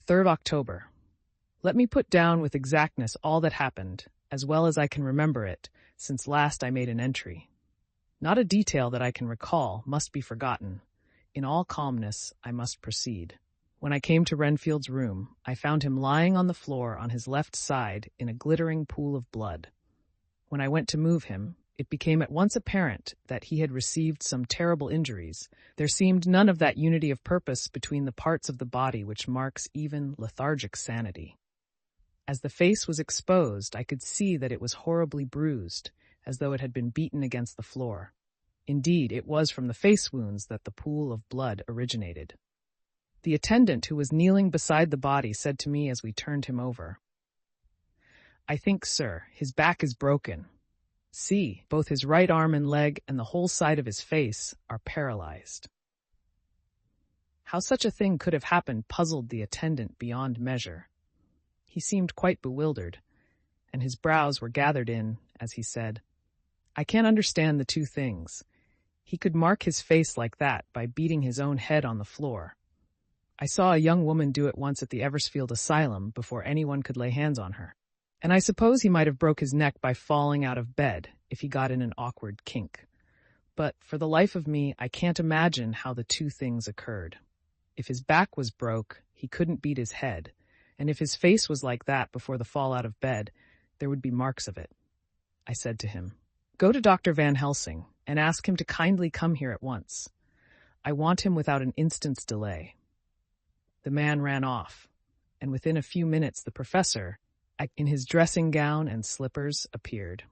3rd October. Let me put down with exactness all that happened, as well as I can remember it, since last I made an entry. Not a detail that I can recall must be forgotten. In all calmness, I must proceed. When I came to Renfield's room, I found him lying on the floor on his left side in a glittering pool of blood. When I went to move him, it became at once apparent that he had received some terrible injuries. There seemed none of that unity of purpose between the parts of the body which marks even lethargic sanity. As the face was exposed, I could see that it was horribly bruised, as though it had been beaten against the floor. Indeed, it was from the face wounds that the pool of blood originated. The attendant who was kneeling beside the body said to me as we turned him over, "I think, sir, his back is broken. See, both his right arm and leg and the whole side of his face are paralyzed." How such a thing could have happened puzzled the attendant beyond measure. He seemed quite bewildered, and his brows were gathered in as he said, "I can't understand the two things. He could mark his face like that by beating his own head on the floor. I saw a young woman do it once at the Eversfield Asylum before anyone could lay hands on her. And I suppose he might have broke his neck by falling out of bed if he got in an awkward kink. But for the life of me, I can't imagine how the two things occurred. If his back was broke, he couldn't beat his head, and if his face was like that before the fall out of bed, there would be marks of it." I said to him, "Go to Dr. Van Helsing and ask him to kindly come here at once. I want him without an instant's delay." The man ran off, and within a few minutes the professor, in his dressing gown and slippers, appeared.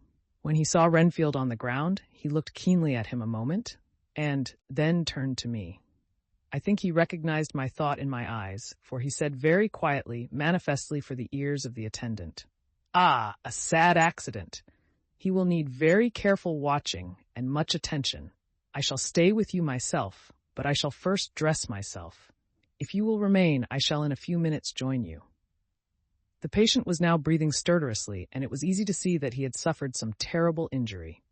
When he saw Renfield on the ground, he looked keenly at him a moment, and then turned to me. I think he recognized my thought in my eyes, for he said very quietly, manifestly for the ears of the attendant, "Ah, a sad accident. He will need very careful watching and much attention. I shall stay with you myself, but I shall first dress myself. If you will remain, I shall in a few minutes join you." The patient was now breathing stertorously, and it was easy to see that he had suffered some terrible injury.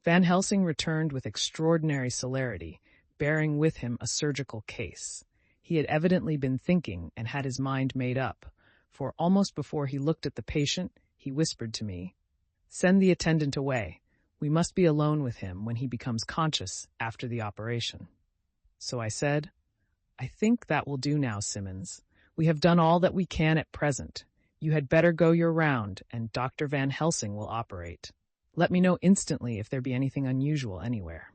Van Helsing returned with extraordinary celerity, bearing with him a surgical case. He had evidently been thinking and had his mind made up, for almost before he looked at the patient, he whispered to me, "Send the attendant away. We must be alone with him when he becomes conscious after the operation." So I said, "I think that will do now, Simmons. We have done all that we can at present. You had better go your round, and Dr. Van Helsing will operate. Let me know instantly if there be anything unusual anywhere."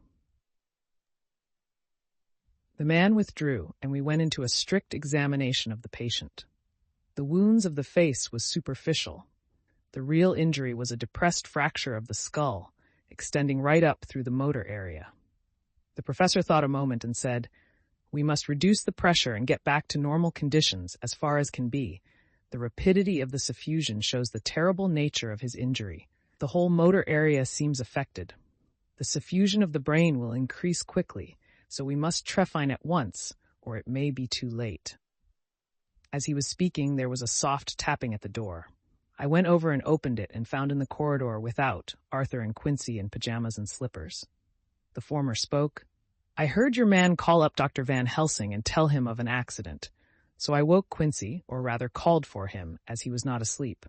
The man withdrew, and we went into a strict examination of the patient. The wounds of the face was superficial. The real injury was a depressed fracture of the skull, extending right up through the motor area. The professor thought a moment and said, "We must reduce the pressure and get back to normal conditions as far as can be. The rapidity of the suffusion shows the terrible nature of his injury. The whole motor area seems affected. The suffusion of the brain will increase quickly, so we must trephine at once, or it may be too late." As he was speaking, there was a soft tapping at the door. I went over and opened it and found in the corridor without Arthur and Quincy in pajamas and slippers. The former spoke, "I heard your man call up Dr. Van Helsing and tell him of an accident. So I woke Quincy, or rather called for him, as he was not asleep.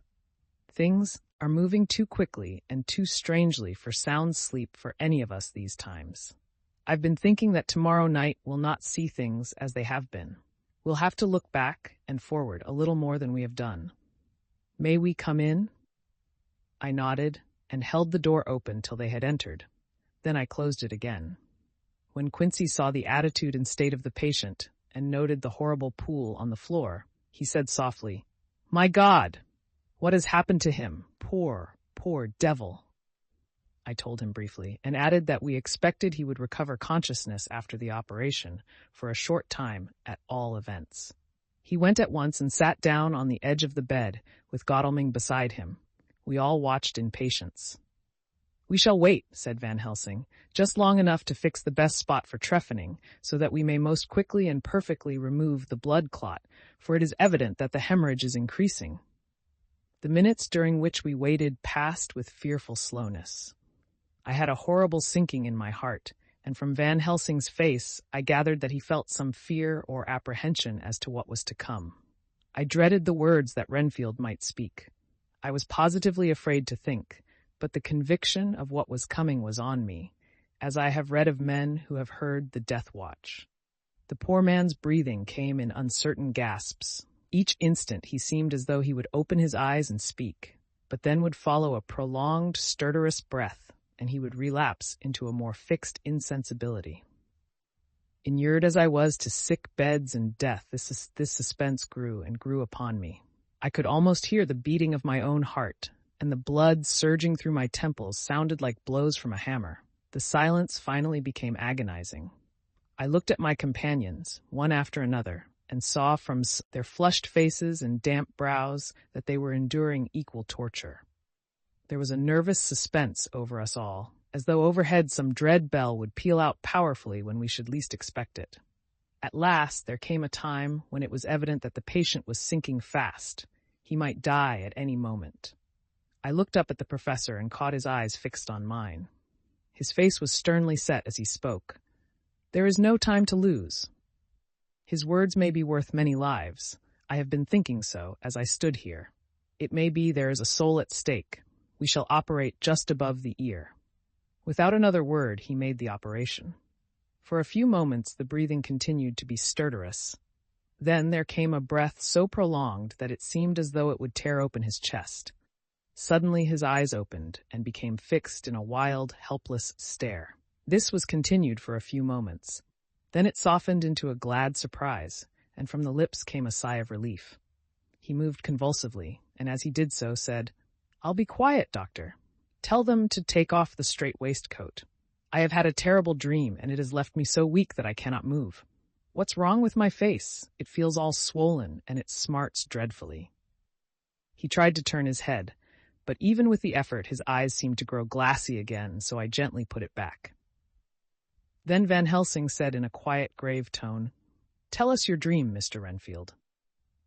Things are moving too quickly and too strangely for sound sleep for any of us these times. I've been thinking that tomorrow night we'll not see things as they have been. We'll have to look back and forward a little more than we have done. May we come in?" I nodded and held the door open till they had entered. Then I closed it again. When Quincy saw the attitude and state of the patient, and noted the horrible pool on the floor, he said softly, "My God! What has happened to him? Poor, poor devil." I told him briefly, and added that we expected he would recover consciousness after the operation, for a short time, at all events. He went at once and sat down on the edge of the bed, with Godalming beside him. We all watched in patience. "We shall wait," said Van Helsing, "just long enough to fix the best spot for trephining, so that we may most quickly and perfectly remove the blood clot, for it is evident that the hemorrhage is increasing." The minutes during which we waited passed with fearful slowness. I had a horrible sinking in my heart, and from Van Helsing's face I gathered that he felt some fear or apprehension as to what was to come. I dreaded the words that Renfield might speak. I was positively afraid to think, but the conviction of what was coming was on me, as I have read of men who have heard the death watch. The poor man's breathing came in uncertain gasps. Each instant he seemed as though he would open his eyes and speak, but then would follow a prolonged, stertorous breath, and he would relapse into a more fixed insensibility. Inured as I was to sick beds and death, this suspense grew and grew upon me. I could almost hear the beating of my own heart, and the blood surging through my temples sounded like blows from a hammer. The silence finally became agonizing. I looked at my companions, one after another, and saw from their flushed faces and damp brows that they were enduring equal torture. There was a nervous suspense over us all, as though overhead some dread bell would peal out powerfully when we should least expect it. At last there came a time when it was evident that the patient was sinking fast. He might die at any moment. I looked up at the professor and caught his eyes fixed on mine. His face was sternly set as he spoke. "There is no time to lose. His words may be worth many lives. I have been thinking so as I stood here. It may be there is a soul at stake. We shall operate just above the ear." Without another word, he made the operation. For a few moments the breathing continued to be stertorous. Then there came a breath so prolonged that it seemed as though it would tear open his chest. Suddenly his eyes opened and became fixed in a wild, helpless stare. This was continued for a few moments. Then it softened into a glad surprise, and from the lips came a sigh of relief. He moved convulsively, and as he did so said, "I'll be quiet, doctor. Tell them to take off the straight waistcoat. I have had a terrible dream, and it has left me so weak that I cannot move. What's wrong with my face? It feels all swollen, and it smarts dreadfully." He tried to turn his head, but even with the effort his eyes seemed to grow glassy again, so I gently put it back. Then Van Helsing said in a quiet, grave tone, "Tell us your dream, Mr. Renfield."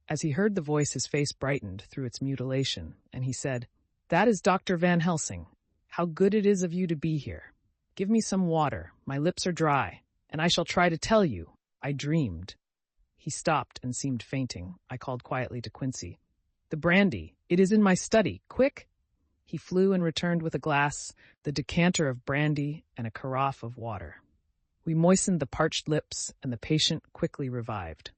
As he heard the voice his face brightened through its mutilation, and he said, "That is Dr. Van Helsing. How good it is of you to be here. Give me some water, my lips are dry, and I shall try to tell you. I dreamed." He stopped and seemed fainting. I called quietly to Quincy, "The brandy, it is in my study, quick!" He flew and returned with a glass, the decanter of brandy, and a carafe of water. We moistened the parched lips, and the patient quickly revived.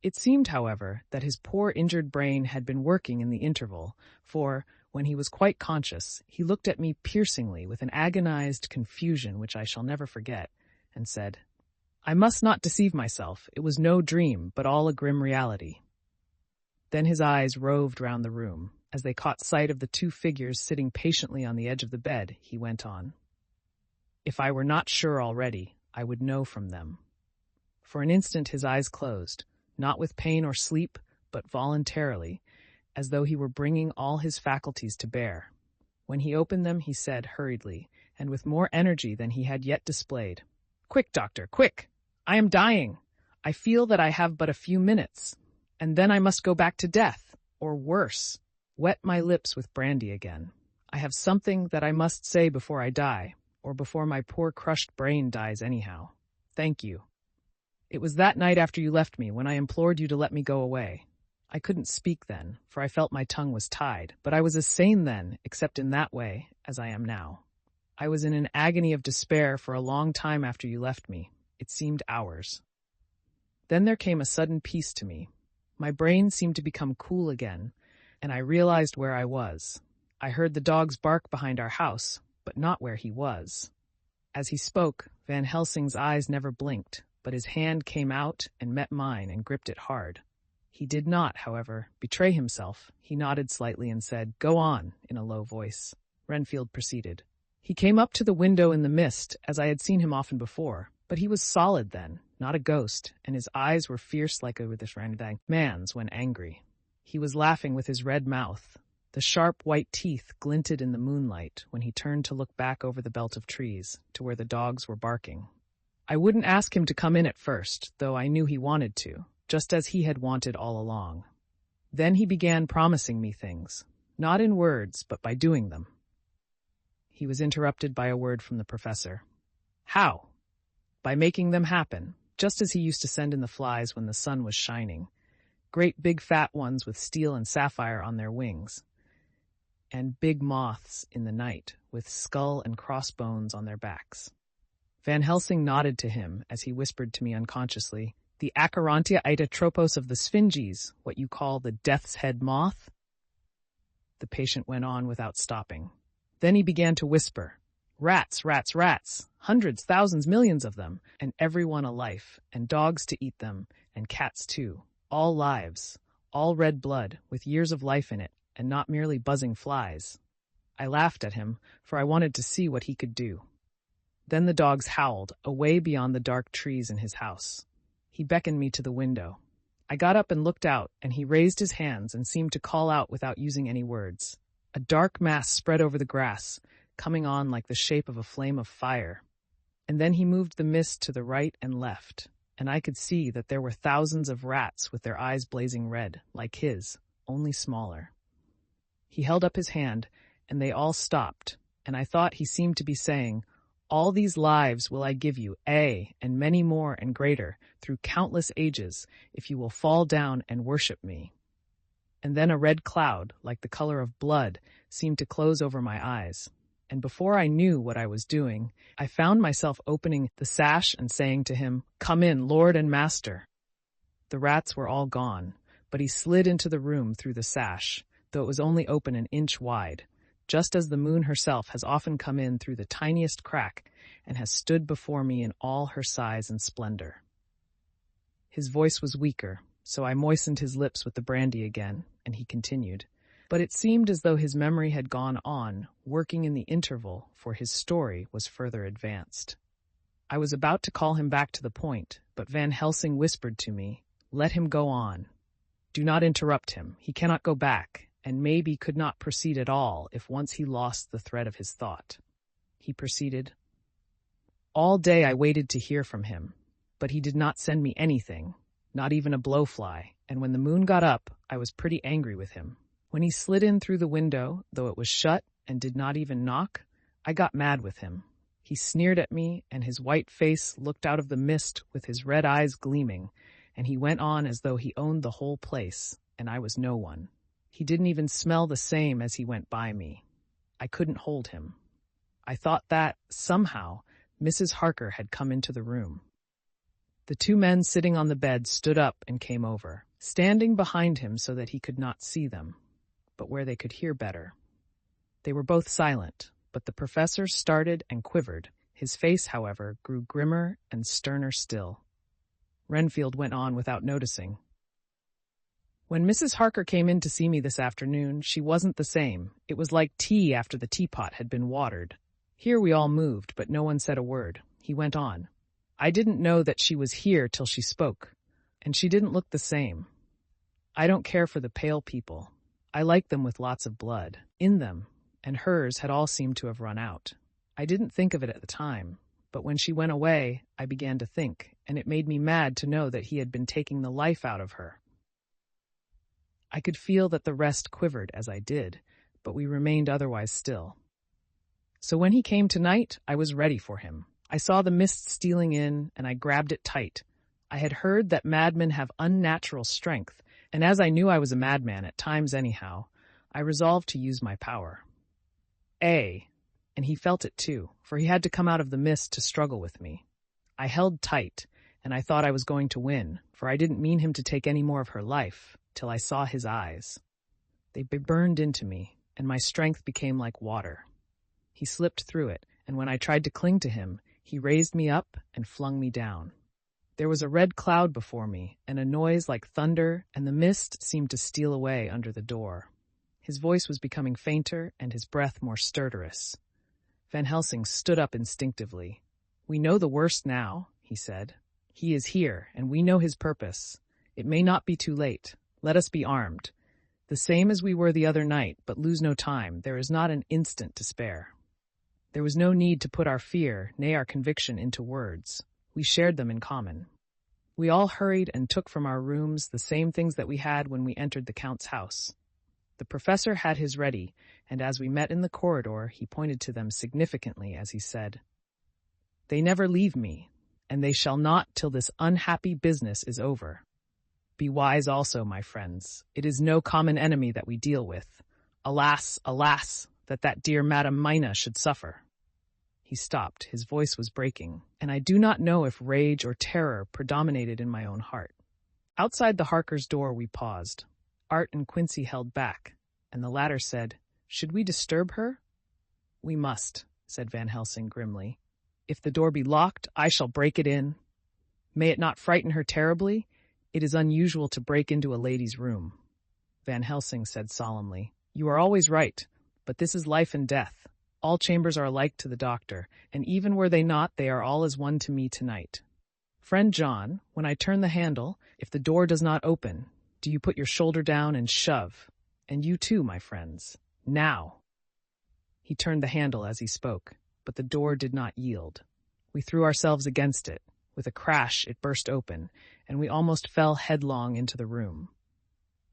It seemed, however, that his poor injured brain had been working in the interval, for, when he was quite conscious, he looked at me piercingly with an agonized confusion which I shall never forget, and said, "I must not deceive myself. It was no dream, but all a grim reality." Then his eyes roved round the room. As they caught sight of the two figures sitting patiently on the edge of the bed, he went on, "If I were not sure already, I would know from them." For an instant his eyes closed, not with pain or sleep, but voluntarily, as though he were bringing all his faculties to bear. When he opened them, he said hurriedly, and with more energy than he had yet displayed, "Quick, doctor, quick! I am dying. I feel that I have but a few minutes, and then I must go back to death, or worse, wet my lips with brandy again. I have something that I must say before I die, or before my poor crushed brain dies anyhow. Thank you. It was that night after you left me when I implored you to let me go away. I couldn't speak then, for I felt my tongue was tied, but I was as sane then, except in that way, as I am now. I was in an agony of despair for a long time after you left me. It seemed hours. Then there came a sudden peace to me. My brain seemed to become cool again, and I realized where I was. I heard the dogs bark behind our house, but not where he was." As he spoke, Van Helsing's eyes never blinked, but his hand came out and met mine and gripped it hard. He did not, however, betray himself. He nodded slightly and said, "Go on," in a low voice. Renfield proceeded. "He came up to the window in the mist, as I had seen him often before, but he was solid then, not a ghost, and his eyes were fierce like a man's when angry. He was laughing with his red mouth. The sharp white teeth glinted in the moonlight when he turned to look back over the belt of trees, to where the dogs were barking. I wouldn't ask him to come in at first, though I knew he wanted to, just as he had wanted all along. Then he began promising me things, not in words, but by doing them." He was interrupted by a word from the professor. "How?" "By making them happen, just as he used to send in the flies when the sun was shining. great big fat ones with steel and sapphire on their wings, and big moths in the night with skull and crossbones on their backs. Van Helsing nodded to him as he whispered to me unconsciously, "The Acherontia itotropos of the Sphinges, what you call the death's head moth?" The patient went on without stopping. Then he began to whisper, "Rats, rats, rats, hundreds, thousands, millions of them, and every one a life, and dogs to eat them, and cats too. All lives, all red blood, with years of life in it, and not merely buzzing flies." I laughed at him, for I wanted to see what he could do. Then the dogs howled, away beyond the dark trees in his house. He beckoned me to the window. I got up and looked out, and he raised his hands and seemed to call out without using any words. A dark mass spread over the grass, coming on like the shape of a flame of fire. And then he moved the mist to the right and left, and I could see that there were thousands of rats with their eyes blazing red, like his, only smaller. He held up his hand, and they all stopped, and I thought he seemed to be saying, "All these lives will I give you, and many more and greater, through countless ages, if you will fall down and worship me." And then a red cloud, like the color of blood, seemed to close over my eyes. And before I knew what I was doing, I found myself opening the sash and saying to him, "Come in, Lord and Master." The rats were all gone, but he slid into the room through the sash, though it was only open an inch wide, just as the moon herself has often come in through the tiniest crack and has stood before me in all her size and splendor. His voice was weaker, so I moistened his lips with the brandy again, and he continued. But it seemed as though his memory had gone on, working in the interval, for his story was further advanced. I was about to call him back to the point, but Van Helsing whispered to me, "Let him go on. Do not interrupt him. He cannot go back, and maybe could not proceed at all if once he lost the thread of his thought." He proceeded, "All day I waited to hear from him, but he did not send me anything, not even a blowfly, and when the moon got up, I was pretty angry with him. When he slid in through the window, though it was shut and did not even knock, I got mad with him. He sneered at me, and his white face looked out of the mist with his red eyes gleaming, and he went on as though he owned the whole place, and I was no one. He didn't even smell the same as he went by me. I couldn't hold him. I thought that, somehow, Mrs. Harker had come into the room. The two men sitting on the bed stood up and came over, standing behind him so that he could not see them, but where they could hear better. They were both silent, but the professor started and quivered. His face, however, grew grimmer and sterner still. Renfield went on without noticing. "When Mrs. Harker came in to see me this afternoon, she wasn't the same. It was like tea after the teapot had been watered. Here we all moved, but no one said a word." He went on. "I didn't know that she was here till she spoke, and she didn't look the same. I don't care for the pale people. I like them with lots of blood in them, and hers had all seemed to have run out. I didn't think of it at the time, but when she went away, I began to think, and it made me mad to know that he had been taking the life out of her." I could feel that the rest quivered as I did, but we remained otherwise still. "So when he came tonight, I was ready for him. I saw the mist stealing in, and I grabbed it tight. I had heard that madmen have unnatural strength, and as I knew I was a madman at times anyhow, I resolved to use my power. And he felt it too, for he had to come out of the mist to struggle with me. I held tight, and I thought I was going to win, for I didn't mean him to take any more of her life, till I saw his eyes. They burned into me, and my strength became like water. He slipped through it, and when I tried to cling to him, he raised me up and flung me down. There was a red cloud before me, and a noise like thunder, and the mist seemed to steal away under the door. His voice was becoming fainter, and his breath more stertorous. Van Helsing stood up instinctively. "We know the worst now," he said. "He is here, and we know his purpose. It may not be too late. Let us be armed. The same as we were the other night, but lose no time. There is not an instant to spare." There was no need to put our fear, nay our conviction, into words. We shared them in common. We all hurried and took from our rooms the same things that we had when we entered the Count's house. The professor had his ready, and as we met in the corridor, he pointed to them significantly as he said, "They never leave me, and they shall not till this unhappy business is over." Be wise also, my friends. It is no common enemy that we deal with. Alas, alas, that dear Madame Mina should suffer." He stopped, his voice was breaking, and I do not know if rage or terror predominated in my own heart. Outside the Harkers' door we paused. Art and Quincy held back, and the latter said, "Should we disturb her?" "We must," said Van Helsing grimly. "If the door be locked, I shall break it in. May it not frighten her terribly? It is unusual to break into a lady's room." Van Helsing said solemnly, "You are always right, but this is life and death. All chambers are alike to the doctor, and even were they not, they are all as one to me tonight. Friend John, when I turn the handle, if the door does not open, do you put your shoulder down and shove. And you too, my friends. Now." He turned the handle as he spoke, but the door did not yield. We threw ourselves against it. With a crash, it burst open, and we almost fell headlong into the room.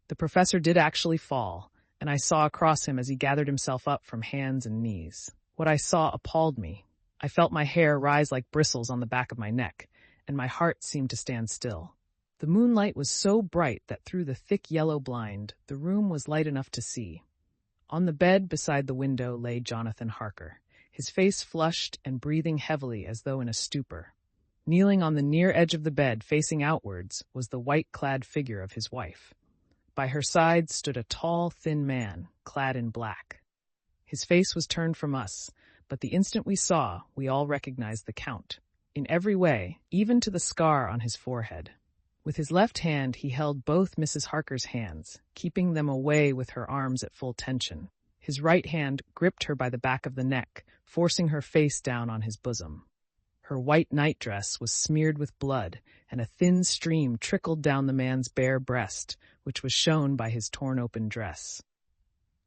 The professor did actually fall, and I saw across him as he gathered himself up from hands and knees. What I saw appalled me. I felt my hair rise like bristles on the back of my neck, and my heart seemed to stand still. The moonlight was so bright that through the thick yellow blind, the room was light enough to see. On the bed beside the window lay Jonathan Harker, his face flushed and breathing heavily as though in a stupor. Kneeling on the near edge of the bed, facing outwards, was the white-clad figure of his wife. By her side stood a tall, thin man, clad in black. His face was turned from us, but the instant we saw, we all recognized the Count. In every way, even to the scar on his forehead. With his left hand, he held both Mrs. Harker's hands, keeping them away with her arms at full tension. His right hand gripped her by the back of the neck, forcing her face down on his bosom. Her white nightdress was smeared with blood, and a thin stream trickled down the man's bare breast, which was shown by his torn-open dress.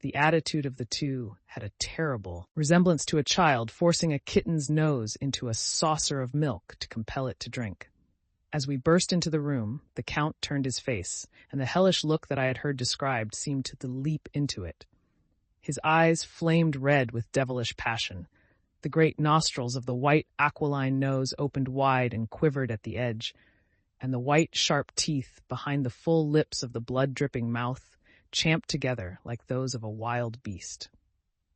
The attitude of the two had a terrible resemblance to a child forcing a kitten's nose into a saucer of milk to compel it to drink. As we burst into the room, the Count turned his face, and the hellish look that I had heard described seemed to leap into it. His eyes flamed red with devilish passion. The great nostrils of the white aquiline nose opened wide and quivered at the edge, and the white, sharp teeth behind the full lips of the blood-dripping mouth champed together like those of a wild beast.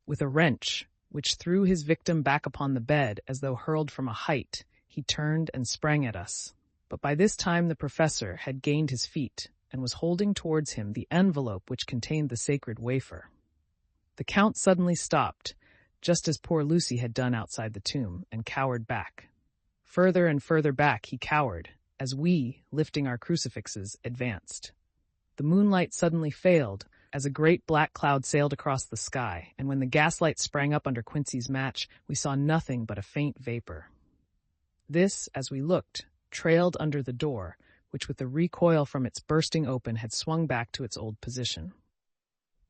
With a wrench, which threw his victim back upon the bed as though hurled from a height, he turned and sprang at us. But by this time the professor had gained his feet and was holding towards him the envelope which contained the sacred wafer. The Count suddenly stopped, just as poor Lucy had done outside the tomb, and cowered back. Further and further back he cowered, as we, lifting our crucifixes, advanced. The moonlight suddenly failed, as a great black cloud sailed across the sky, and when the gaslight sprang up under Quincy's match, we saw nothing but a faint vapor. This, as we looked, trailed under the door, which with the recoil from its bursting open had swung back to its old position.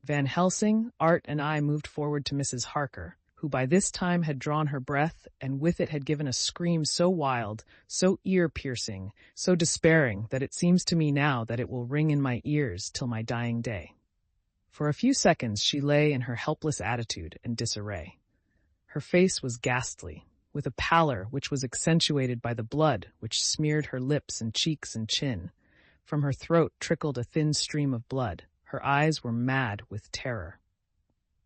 Van Helsing, Art, and I moved forward to Mrs. Harker, who by this time had drawn her breath, and with it had given a scream so wild, so ear-piercing, so despairing, that it seems to me now that it will ring in my ears till my dying day. For a few seconds she lay in her helpless attitude and disarray. Her face was ghastly, with a pallor which was accentuated by the blood which smeared her lips and cheeks and chin. From her throat trickled a thin stream of blood. Her eyes were mad with terror.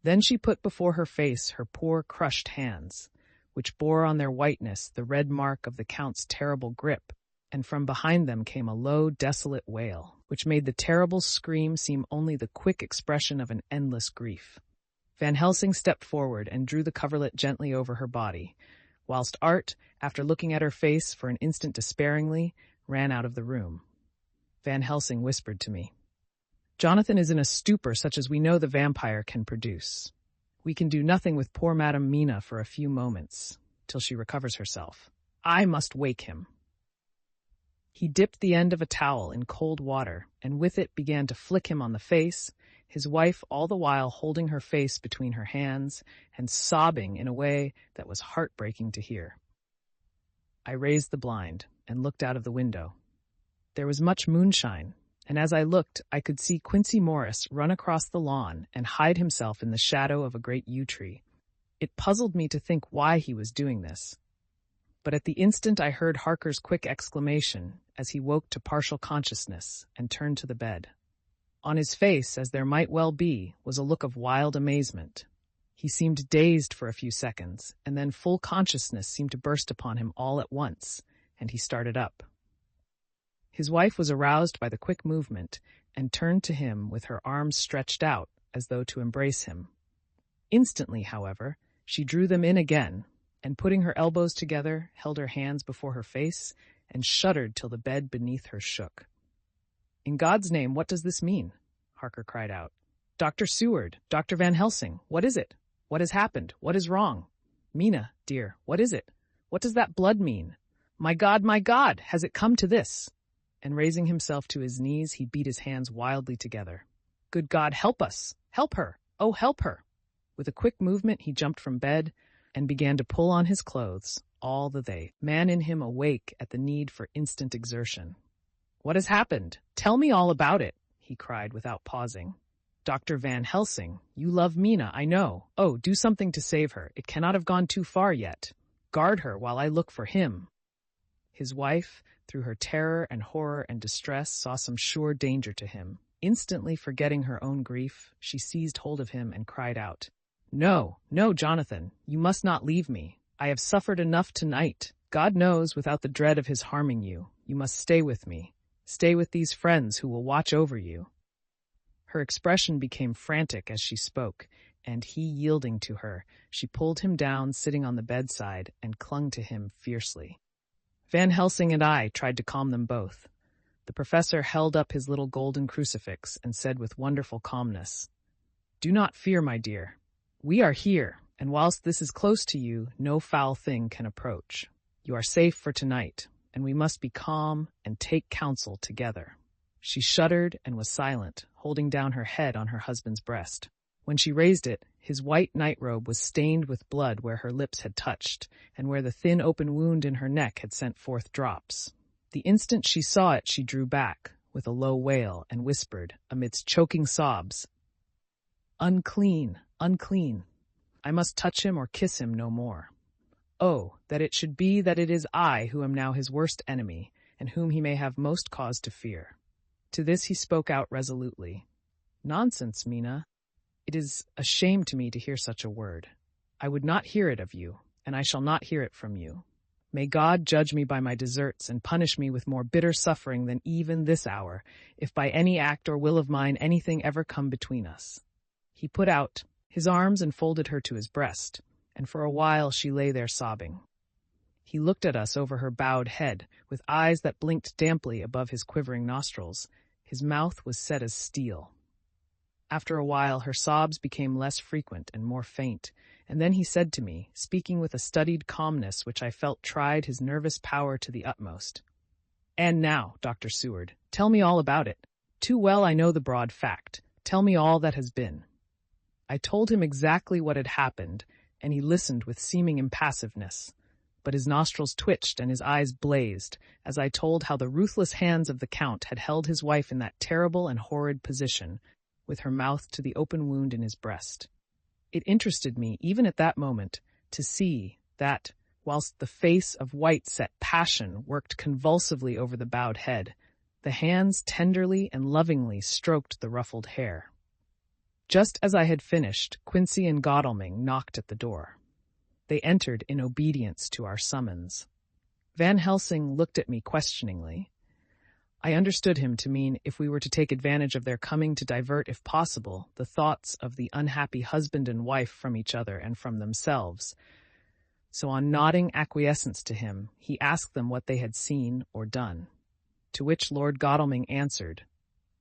Then she put before her face her poor crushed hands, which bore on their whiteness the red mark of the Count's terrible grip, and from behind them came a low, desolate wail, which made the terrible scream seem only the quick expression of an endless grief. Van Helsing stepped forward and drew the coverlet gently over her body, whilst Art, after looking at her face for an instant despairingly, ran out of the room. Van Helsing whispered to me, "Jonathan is in a stupor such as we know the vampire can produce. We can do nothing with poor Madame Mina for a few moments, till she recovers herself. I must wake him." He dipped the end of a towel in cold water, and with it began to flick him on the face, his wife all the while holding her face between her hands and sobbing in a way that was heartbreaking to hear. I raised the blind and looked out of the window. There was much moonshine, and as I looked, I could see Quincy Morris run across the lawn and hide himself in the shadow of a great yew tree. It puzzled me to think why he was doing this. but at the instant I heard Harker's quick exclamation as he woke to partial consciousness and turned to the bed. On his face, as there might well be, was a look of wild amazement. He seemed dazed for a few seconds, and then full consciousness seemed to burst upon him all at once, and he started up. His wife was aroused by the quick movement and turned to him with her arms stretched out as though to embrace him. Instantly, however, she drew them in again, and putting her elbows together, held her hands before her face and shuddered till the bed beneath her shook. "In God's name, what does this mean?" Harker cried out. "Dr. Seward, Dr. Van Helsing, what is it? What has happened? What is wrong? Mina, dear, what is it? What does that blood mean? My God, has it come to this?" And raising himself to his knees, he beat his hands wildly together. "Good God, help us! Help her! Oh, help her!" With a quick movement, he jumped from bed and began to pull on his clothes, all the man in him awake at the need for instant exertion. "What has happened? Tell me all about it," he cried without pausing. "Dr. Van Helsing, you love Mina, I know. Oh, do something to save her. It cannot have gone too far yet. Guard her while I look for him." His wife, through her terror and horror and distress, saw some sure danger to him. Instantly forgetting her own grief, she seized hold of him and cried out, No, Jonathan, you must not leave me. I have suffered enough tonight. God knows, without the dread of his harming you, you must stay with me. Stay with these friends who will watch over you." Her expression became frantic as she spoke, and he yielding to her, she pulled him down, sitting on the bedside, and clung to him fiercely. Van Helsing and I tried to calm them both. The professor held up his little golden crucifix and said with wonderful calmness, "Do not fear, my dear. We are here, and whilst this is close to you, no foul thing can approach. You are safe for tonight, and we must be calm and take counsel together." She shuddered and was silent, holding down her head on her husband's breast. When she raised it, his white nightrobe was stained with blood where her lips had touched, and where the thin open wound in her neck had sent forth drops. The instant she saw it, she drew back, with a low wail, and whispered, amidst choking sobs, "Unclean, unclean. I must touch him or kiss him no more. Oh, that it should be that it is I who am now his worst enemy, and whom he may have most cause to fear." To this he spoke out resolutely, "Nonsense, Mina. It is a shame to me to hear such a word. I would not hear it of you, and I shall not hear it from you. May God judge me by my deserts and punish me with more bitter suffering than even this hour, if by any act or will of mine anything ever come between us." He put out his arms and folded her to his breast, and for a while she lay there sobbing. He looked at us over her bowed head, with eyes that blinked damply above his quivering nostrils. His mouth was set as steel. After a while her sobs became less frequent and more faint, and then he said to me, speaking with a studied calmness which I felt tried his nervous power to the utmost, "And now, Dr. Seward, tell me all about it. Too well I know the broad fact. Tell me all that has been." I told him exactly what had happened, and he listened with seeming impassiveness, but his nostrils twitched and his eyes blazed, as I told how the ruthless hands of the Count had held his wife in that terrible and horrid position, with her mouth to the open wound in his breast. It interested me, even at that moment, to see that, whilst the face of white-set passion worked convulsively over the bowed head, the hands tenderly and lovingly stroked the ruffled hair. Just as I had finished, Quincy and Godalming knocked at the door. They entered in obedience to our summons. Van Helsing looked at me questioningly. I understood him to mean if we were to take advantage of their coming to divert, if possible, the thoughts of the unhappy husband and wife from each other and from themselves. So on nodding acquiescence to him, he asked them what they had seen or done. To which Lord Godalming answered,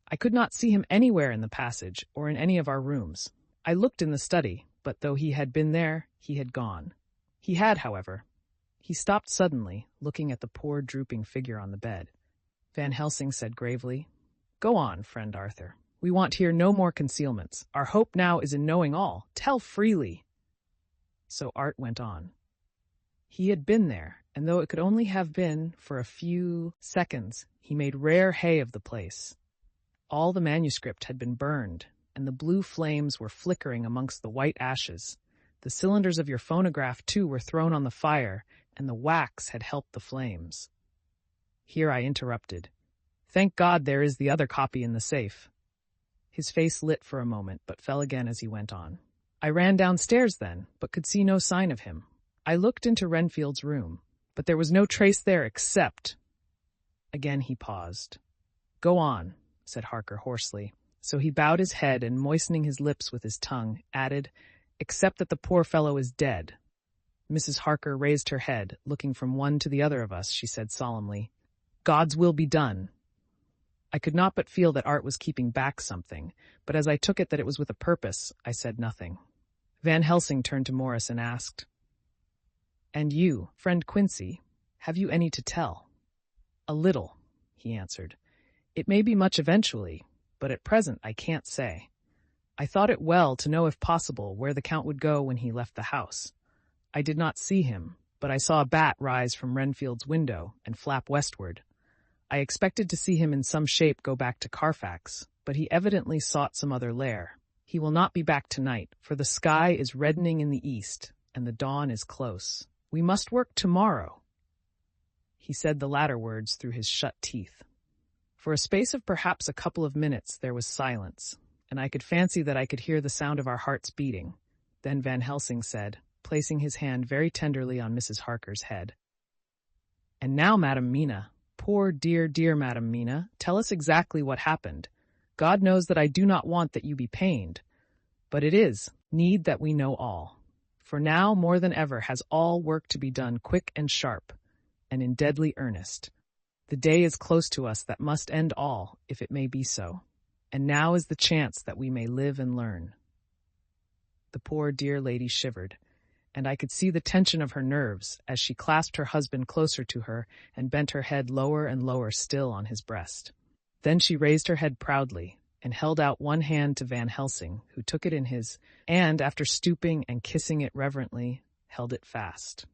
"I could not see him anywhere in the passage or in any of our rooms. I looked in the study, but though he had been there, he had gone. He had, however." He stopped suddenly, looking at the poor drooping figure on the bed. Van Helsing said gravely, "Go on, friend Arthur. We want here no more concealments. Our hope now is in knowing all. Tell freely." So Art went on. He had been there, and though it could only have been for a few seconds, he made rare hay of the place. All the manuscript had been burned, and the blue flames were flickering amongst the white ashes. The cylinders of your phonograph, too, were thrown on the fire, and the wax had helped the flames. Here I interrupted. Thank God there is the other copy in the safe. His face lit for a moment, but fell again as he went on. I ran downstairs then, but could see no sign of him. I looked into Renfield's room, but there was no trace there except... Again he paused. Go on, said Harker hoarsely. So he bowed his head and, moistening his lips with his tongue, added, except that the poor fellow is dead. Mrs. Harker raised her head, looking from one to the other of us. She said solemnly, God's will be done. I could not but feel that Art was keeping back something, but as I took it that it was with a purpose, I said nothing. Van Helsing turned to Morris and asked, And you, friend Quincy, have you any to tell? A little, he answered. It may be much eventually, but at present I can't say. I thought it well to know if possible where the Count would go when he left the house. I did not see him, but I saw a bat rise from Renfield's window and flap westward. I expected to see him in some shape go back to Carfax, but he evidently sought some other lair. He will not be back tonight, for the sky is reddening in the east, and the dawn is close. We must work tomorrow. He said the latter words through his shut teeth. For a space of perhaps a couple of minutes there was silence, and I could fancy that I could hear the sound of our hearts beating. Then Van Helsing said, placing his hand very tenderly on Mrs. Harker's head, And now, Madam Mina, poor dear, dear Madam Mina, tell us exactly what happened. God knows that I do not want that you be pained, but it is need that we know all. For now, more than ever, has all work to be done quick and sharp, and in deadly earnest. The day is close to us that must end all, if it may be so. And now is the chance that we may live and learn. The poor dear lady shivered, and I could see the tension of her nerves as she clasped her husband closer to her and bent her head lower and lower still on his breast. Then she raised her head proudly and held out one hand to Van Helsing, who took it in his, and, after stooping and kissing it reverently, held it fast.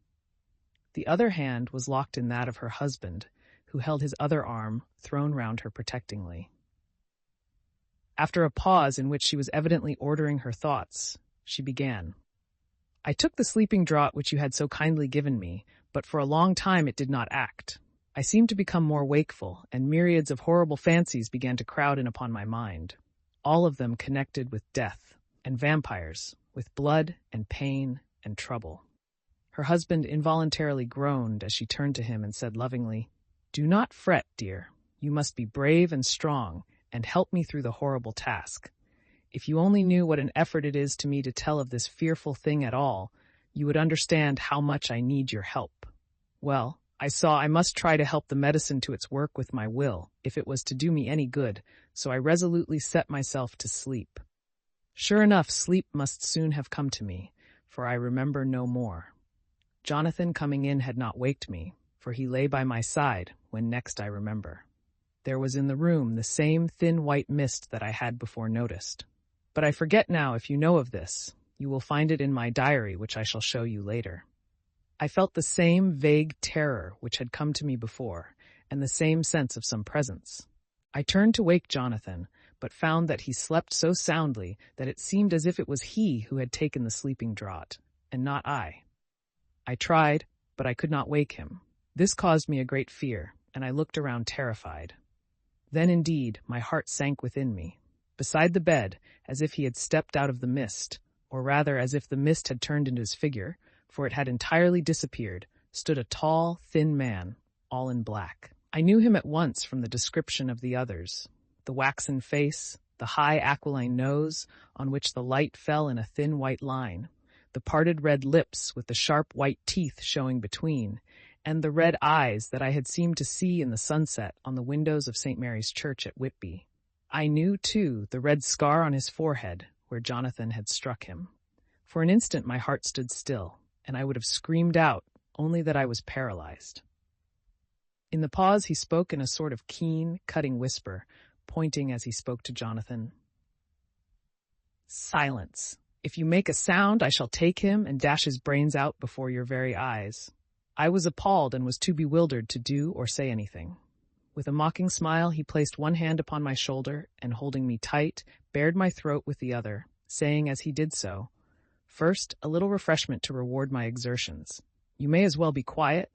The other hand was locked in that of her husband, who held his other arm thrown round her protectingly. After a pause in which she was evidently ordering her thoughts, she began. I took the sleeping draught which you had so kindly given me, but for a long time it did not act. I seemed to become more wakeful, and myriads of horrible fancies began to crowd in upon my mind, all of them connected with death and vampires, with blood and pain and trouble. Her husband involuntarily groaned as she turned to him and said lovingly, Do not fret, dear. You must be brave and strong, and help me through the horrible task. If you only knew what an effort it is to me to tell of this fearful thing at all, you would understand how much I need your help. Well, I saw I must try to help the medicine to its work with my will, if it was to do me any good, so I resolutely set myself to sleep. Sure enough, sleep must soon have come to me, for I remember no more. Jonathan coming in had not waked me, for he lay by my side when next I remember. There was in the room the same thin white mist that I had before noticed. But I forget now if you know of this. You will find it in my diary, which I shall show you later. I felt the same vague terror which had come to me before, and the same sense of some presence. I turned to wake Jonathan, but found that he slept so soundly that it seemed as if it was he who had taken the sleeping draught, and not I. I tried, but I could not wake him. This caused me a great fear, and I looked around terrified. Then indeed my heart sank within me. Beside the bed, as if he had stepped out of the mist, or rather as if the mist had turned into his figure, for it had entirely disappeared, stood a tall, thin man, all in black. I knew him at once from the description of the others. The waxen face, the high aquiline nose, on which the light fell in a thin white line, the parted red lips with the sharp white teeth showing between, and the red eyes that I had seemed to see in the sunset on the windows of St. Mary's Church at Whitby. I knew, too, the red scar on his forehead where Jonathan had struck him. For an instant my heart stood still, and I would have screamed out, only that I was paralyzed. In the pause he spoke in a sort of keen, cutting whisper, pointing as he spoke to Jonathan. Silence. If you make a sound, I shall take him and dash his brains out before your very eyes. I was appalled and was too bewildered to do or say anything. With a mocking smile, he placed one hand upon my shoulder and, holding me tight, bared my throat with the other, saying as he did so, First, a little refreshment to reward my exertions. You may as well be quiet.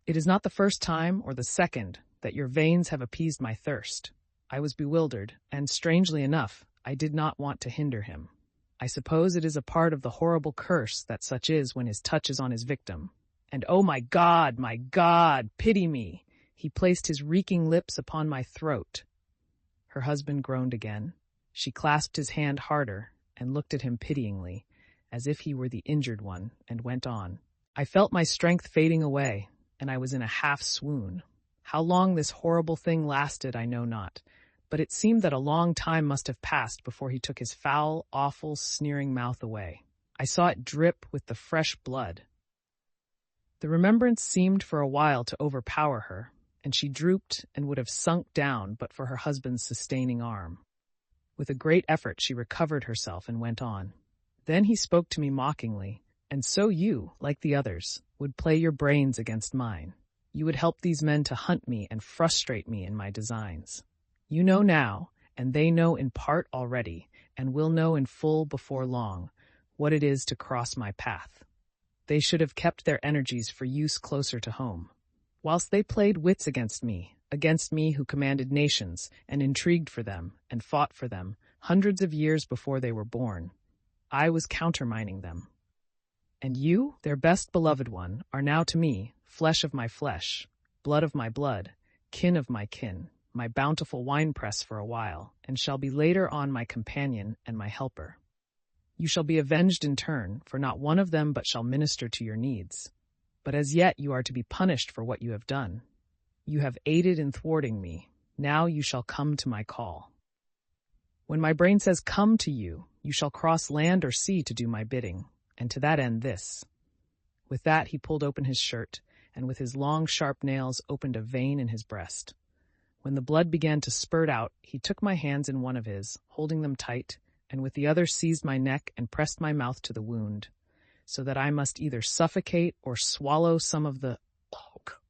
It is not the first time or the second that your veins have appeased my thirst. I was bewildered, and strangely enough, I did not want to hinder him. I suppose it is a part of the horrible curse that such is when his touch is on his victim. And oh my God, pity me! He placed his reeking lips upon my throat. Her husband groaned again. She clasped his hand harder and looked at him pityingly, as if he were the injured one, and went on. I felt my strength fading away, and I was in a half-swoon. How long this horrible thing lasted I know not, but it seemed that a long time must have passed before he took his foul, awful, sneering mouth away. I saw it drip with the fresh blood. The remembrance seemed for a while to overpower her, and she drooped and would have sunk down but for her husband's sustaining arm. With a great effort she recovered herself and went on. Then he spoke to me mockingly. And so you, like the others, would play your brains against mine. You would help these men to hunt me and frustrate me in my designs. You know now, and they know in part already, and will know in full before long, what it is to cross my path. They should have kept their energies for use closer to home. Whilst they played wits against me who commanded nations, and intrigued for them, and fought for them, hundreds of years before they were born, I was countermining them. And you, their best beloved one, are now to me flesh of my flesh, blood of my blood, kin of my kin, my bountiful winepress for a while, and shall be later on my companion and my helper. You shall be avenged in turn, for not one of them but shall minister to your needs. But as yet you are to be punished for what you have done. You have aided in thwarting me. Now you shall come to my call. When my brain says come to you, you shall cross land or sea to do my bidding. And to that end this. With that he pulled open his shirt, and with his long, sharp nails opened a vein in his breast. When the blood began to spurt out, he took my hands in one of his, holding them tight, and with the other seized my neck and pressed my mouth to the wound, so that I must either suffocate or swallow some of the...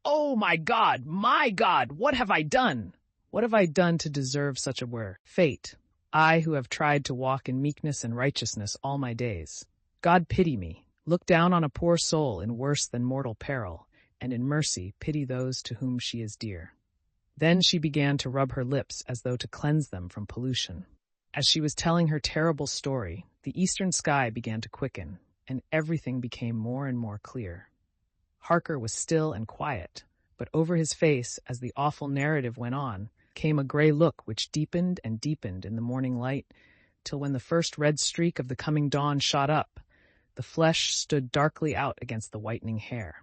Oh, my God, what have I done? What have I done to deserve such a fate? I who have tried to walk in meekness and righteousness all my days. God pity me, look down on a poor soul in worse than mortal peril, and in mercy pity those to whom she is dear. Then she began to rub her lips as though to cleanse them from pollution. As she was telling her terrible story, the eastern sky began to quicken, and everything became more and more clear. Harker was still and quiet, but over his face, as the awful narrative went on, came a gray look which deepened and deepened in the morning light, till when the first red streak of the coming dawn shot up, the flesh stood darkly out against the whitening hair.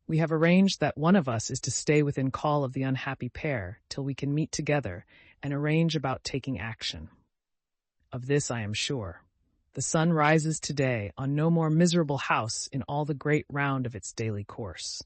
We have arranged that one of us is to stay within call of the unhappy pair till we can meet together and arrange about taking action. Of this I am sure. The sun rises today on no more miserable house in all the great round of its daily course.